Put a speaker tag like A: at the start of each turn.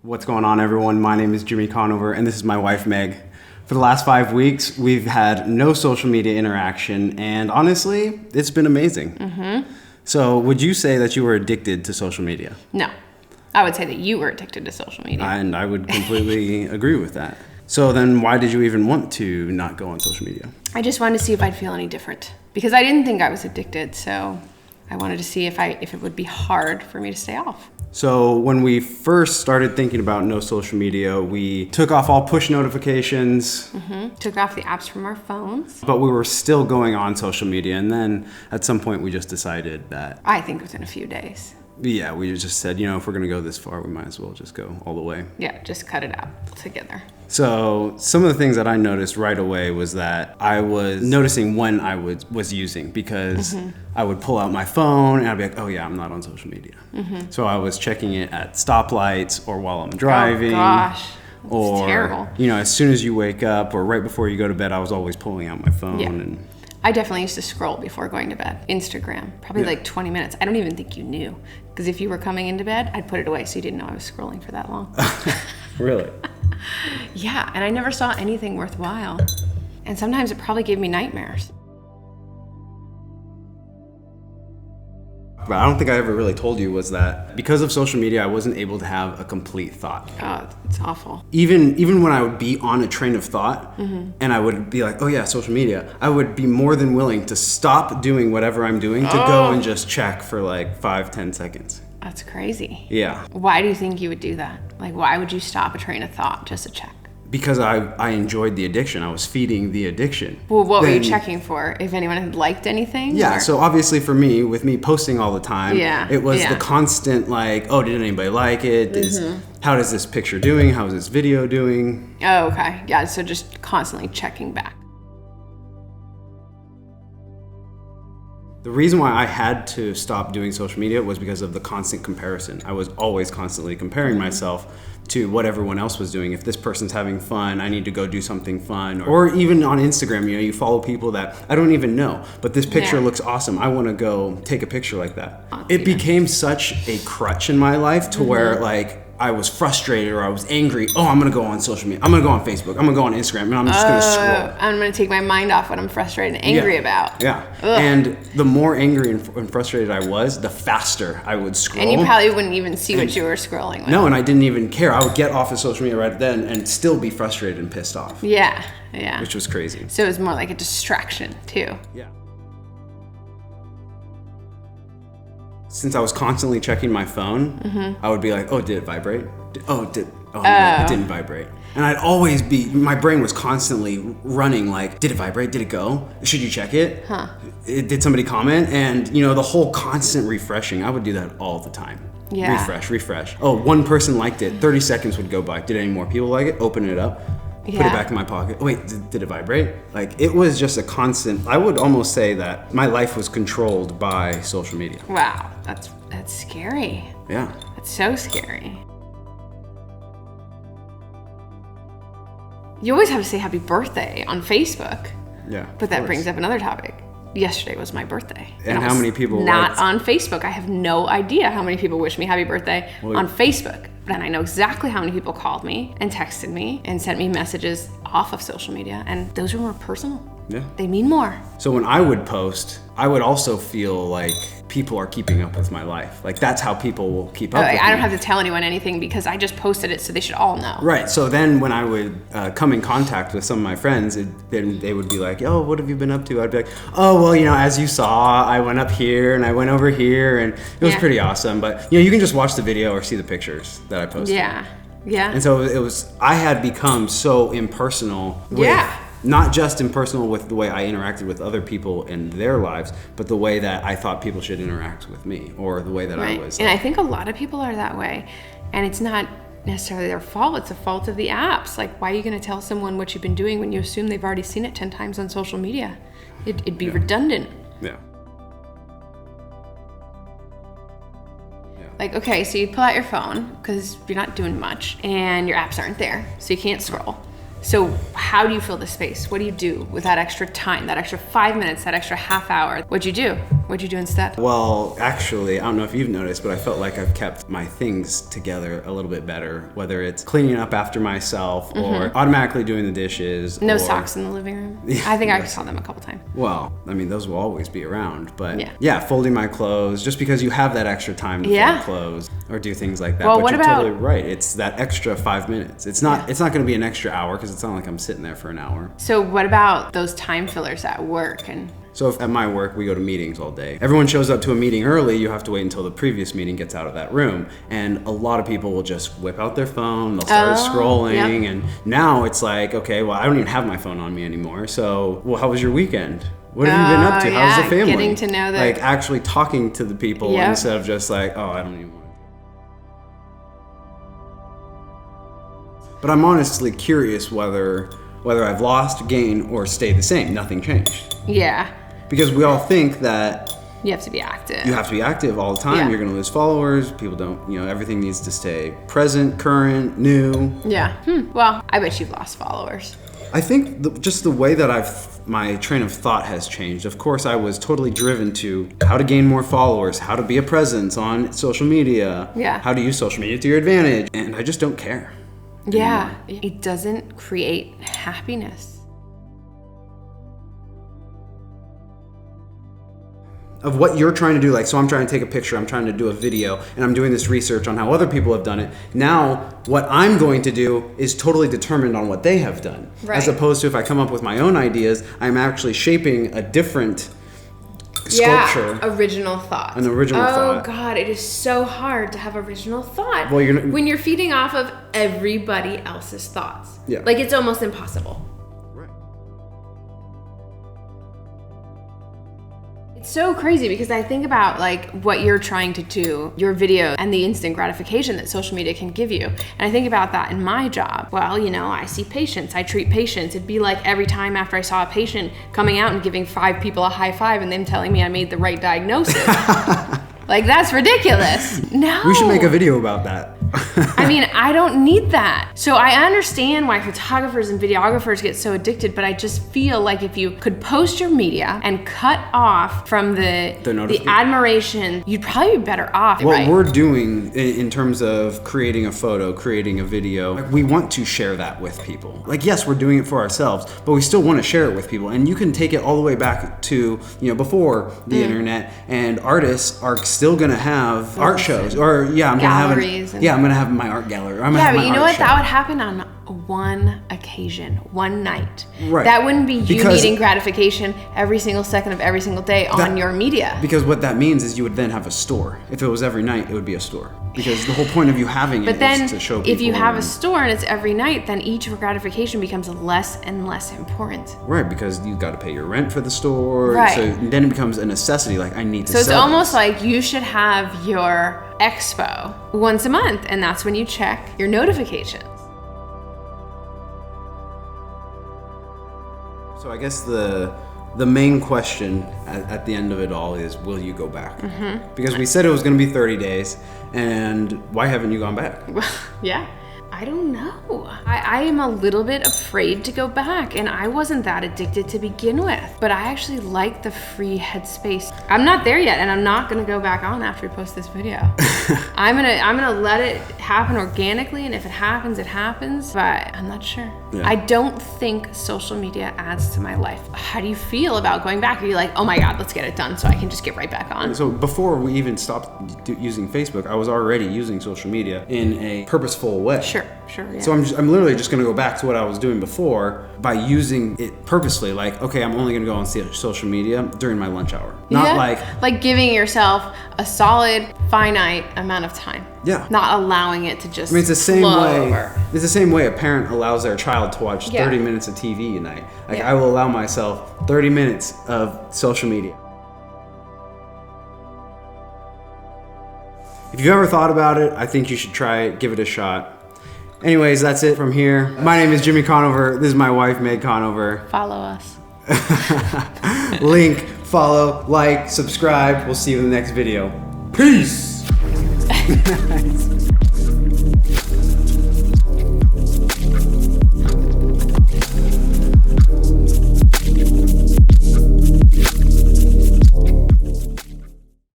A: What's going on, everyone? My name is Jimmy Conover, and this is my wife, Meg. For the last 5 weeks, we've had no social media interaction, and honestly, it's been amazing. Mm-hmm. So would you say that you were addicted to social media?
B: No. I would say that you were addicted to social media.
A: And I would completely agree with that. So then why did you even want to not go on social media?
B: I just wanted to see if I'd feel any different. Because I didn't think I was addicted, so I wanted to see if it would be hard for me to stay off.
A: So when we first started thinking about no social media, we took off all push notifications.
B: Mm-hmm. Took off the apps from our phones.
A: But we were still going on social media. And then at some point we just decided that...
B: I think within a few days.
A: Yeah, we just said, if we're going to go this far, we might as well just go all the way.
B: Yeah, just cut it out together.
A: So some of the things that I noticed right away was that I was noticing when I was using, because I would pull out my phone and I'd be like, oh yeah, I'm not on social media. Mm-hmm. So I was checking it at stoplights or while I'm driving.
B: Oh gosh, that's
A: or,
B: terrible.
A: As soon as you wake up or right before you go to bed, I was always pulling out my phone.
B: Yeah.
A: And
B: I definitely used to scroll before going to bed. Instagram, probably like 20 minutes. I don't even think you knew. Because if you were coming into bed, I'd put it away so you didn't know I was scrolling for that long.
A: Really?
B: Yeah, and I never saw anything worthwhile. And sometimes it probably gave me nightmares.
A: But I don't think I ever really told you was that because of social media, I wasn't able to have a complete thought.
B: Oh, it's awful.
A: Even when I would be on a train of thought and I would be like, oh yeah, social media, I would be more than willing to stop doing whatever I'm doing to go and just check for like 5-10 seconds.
B: That's crazy.
A: Yeah.
B: Why do you think you would do that? Like, why would you stop a train of thought just to check?
A: Because I enjoyed the addiction. I was feeding the addiction.
B: Well, what were you checking for? If anyone had liked anything?
A: Yeah,
B: or?
A: So obviously for me, with me posting all the time, it was the constant like, oh, did anybody like it? How is this picture doing? How is this video doing?
B: Oh, okay. Yeah, so just constantly checking back.
A: The reason why I had to stop doing social media was because of the constant comparison. I was always constantly comparing myself to what everyone else was doing. If this person's having fun, I need to go do something fun. Or even on Instagram, you follow people that I don't even know, but this picture looks awesome. I want to go take a picture like that. It became such a crutch in my life to where like I was frustrated or I was angry. Oh, I'm gonna go on social media. I'm gonna go on Facebook. I'm gonna go on Instagram, and I'm just gonna scroll.
B: I'm gonna take my mind off what I'm frustrated and angry about.
A: Yeah. And the more angry and frustrated I was, the faster I would scroll.
B: And you probably wouldn't even see what you were scrolling with.
A: No, and I didn't even care. I would get off of social media right then and still be frustrated and pissed off.
B: Yeah.
A: Which was crazy.
B: So it was more like a distraction too.
A: Yeah. Since I was constantly checking my phone, I would be like, oh, did it vibrate? No, it didn't vibrate. And I'd always my brain was constantly running like, did it vibrate? Did it go? Should you check it? Did somebody comment? And the whole constant refreshing, I would do that all the time.
B: Yeah.
A: Refresh. Oh, one person liked it. 30 seconds would go by. Did any more people like it? Open it up. Put it back in my pocket. Oh, wait, did it vibrate? Like, it was just a constant. I would almost say that my life was controlled by social media.
B: Wow, that's scary.
A: Yeah.
B: That's so scary. You always have to say happy birthday on Facebook.
A: Yeah.
B: But that brings up another topic. Yesterday was my birthday.
A: And how many people
B: not on Facebook. I have no idea how many people wish me happy birthday on Facebook. But then I know exactly how many people called me and texted me and sent me messages off of social media. And those were more personal.
A: Yeah.
B: They mean more.
A: So when I would post, I would also feel like people are keeping up with my life. Like, that's how people will keep up with me.
B: I don't have to tell anyone anything because I just posted it, so they should all know.
A: Right. So then when I would come in contact with some of my friends, then they would be like, oh, what have you been up to? I'd be like, oh, well, as you saw, I went up here and I went over here, and it was pretty awesome. But, you can just watch the video or see the pictures that I posted.
B: Yeah.
A: And so I had become so impersonal with not just impersonal with the way I interacted with other people in their lives, but the way that I thought people should interact with me, or the way that I was.
B: And I think a lot of people are that way, and it's not necessarily their fault. It's a fault of the apps. Like, why are you going to tell someone what you've been doing when you assume they've already seen it 10 times on social media? It'd be redundant.
A: Yeah.
B: Like, okay, so you pull out your phone because you're not doing much and your apps aren't there, so you can't scroll. So how do you fill the space? What do you do with that extra time, that extra 5 minutes, that extra half hour? What'd you do? What'd you do instead?
A: Well, actually, I don't know if you've noticed, but I felt like I've kept my things together a little bit better, whether it's cleaning up after myself or automatically doing the dishes.
B: No
A: or...
B: socks in the living room. I think I saw them a couple times.
A: Well, I mean, those will always be around, but yeah, folding my clothes, just because you have that extra time to fold clothes or do things like that.
B: Well,
A: but
B: what
A: you're
B: about...
A: totally right. It's that extra 5 minutes. It's not going to be an extra hour, because it's not like I'm sitting there for an hour.
B: So what about those time fillers at work? And
A: so if at my work, we go to meetings all day. Everyone shows up to a meeting early. You have to wait until the previous meeting gets out of that room. And a lot of people will just whip out their phone. They'll start scrolling. And now it's like, okay, well, I don't even have my phone on me anymore. So, well, how was your weekend? What have you been up to? How's the family?
B: Getting to know
A: like actually talking to the people instead of just like, oh, I don't even want to. But I'm honestly curious whether I've lost, gained, or stayed the same. Nothing changed.
B: Yeah.
A: Because we all think that
B: you have to be active.
A: You have to be active all the time. Yeah. You're going to lose followers. People don't, everything needs to stay present, current, new.
B: Yeah. Well, I bet you've lost followers.
A: I think just the way that my train of thought has changed. Of course, I was totally driven to how to gain more followers, how to be a presence on social media, how to use social media to your advantage. And I just don't care.
B: Yeah. It doesn't create happiness.
A: Of what you're trying to do, like, so I'm trying to take a picture, I'm trying to do a video, and I'm doing this research on how other people have done it. Now, what I'm going to do is totally determined on what they have done. Right. As opposed to if I come up with my own ideas, I'm actually shaping a different sculpture.
B: Original thought.
A: An original thought.
B: Oh God, it is so hard to have original thought.
A: Well,
B: when you're feeding off of everybody else's thoughts.
A: Yeah.
B: Like, it's almost impossible. It's so crazy because I think about like what you're trying to do, your video, and the instant gratification that social media can give you. And I think about that in my job. Well, I see patients, I treat patients. It'd be like every time after I saw a patient coming out and giving 5 people a high five and them telling me I made the right diagnosis. Like, that's ridiculous. No.
A: We should make a video about that.
B: I mean, I don't need that. So I understand why photographers and videographers get so addicted, but I just feel like if you could post your media and cut off from the admiration, you'd probably be better off.
A: What we're doing in terms of creating a photo, creating a video, like, we want to share that with people. Like, yes, we're doing it for ourselves, but we still want to share it with people. And you can take it all the way back to, before the internet, and artists are still going to have art shows, or I'm going to have I'm going to have my art gallery.
B: But you know what? That would happen on one occasion, one night.
A: Right.
B: That wouldn't be you needing gratification every single second of every single day on your media.
A: Because what that means is you would then have a store. If it was every night, it would be a store. Because the whole point of you having it is to show people.
B: If you have a store and it's every night, then each gratification becomes less and less important.
A: Right, because you've got to pay your rent for the store.
B: Right.
A: So then it becomes a necessity, like, I need to sell.
B: So it's almost like you should have your expo once a month, and that's when you check your notifications.
A: So I guess the main question at the end of it all is, will you go back? Mm-hmm. Because we said it was going to be 30 days, and why haven't you gone back?
B: Well, yeah. I don't know. I am a little bit afraid to go back, and I wasn't that addicted to begin with, but I actually like the free headspace. I'm not there yet, and I'm not gonna go back on after we post this video. I'm gonna let it happen organically, and if it happens, it happens, but I'm not sure. Yeah. I don't think social media adds to my life. How do you feel about going back? Are you like, oh my God, let's get it done so I can just get right back on?
A: So before we even stopped using Facebook, I was already using social media in a purposeful way.
B: Sure, yeah.
A: So I'm literally just going to go back to what I was doing before by using it purposely. Like, okay, I'm only going to go on social media during my lunch hour. Not
B: like giving yourself a solid, finite amount of time.
A: Yeah.
B: Not allowing it to just
A: it's the same way.
B: Over.
A: It's the same way a parent allows their child to watch 30 minutes of TV a night. Like, I will allow myself 30 minutes of social media. If you've ever thought about it, I think you should try it, give it a shot. Anyways, that's it from here. My name is Jimmy Conover. This is my wife, Meg Conover.
B: Follow us.
A: Link, follow, like, subscribe. We'll see you in the next video. Peace!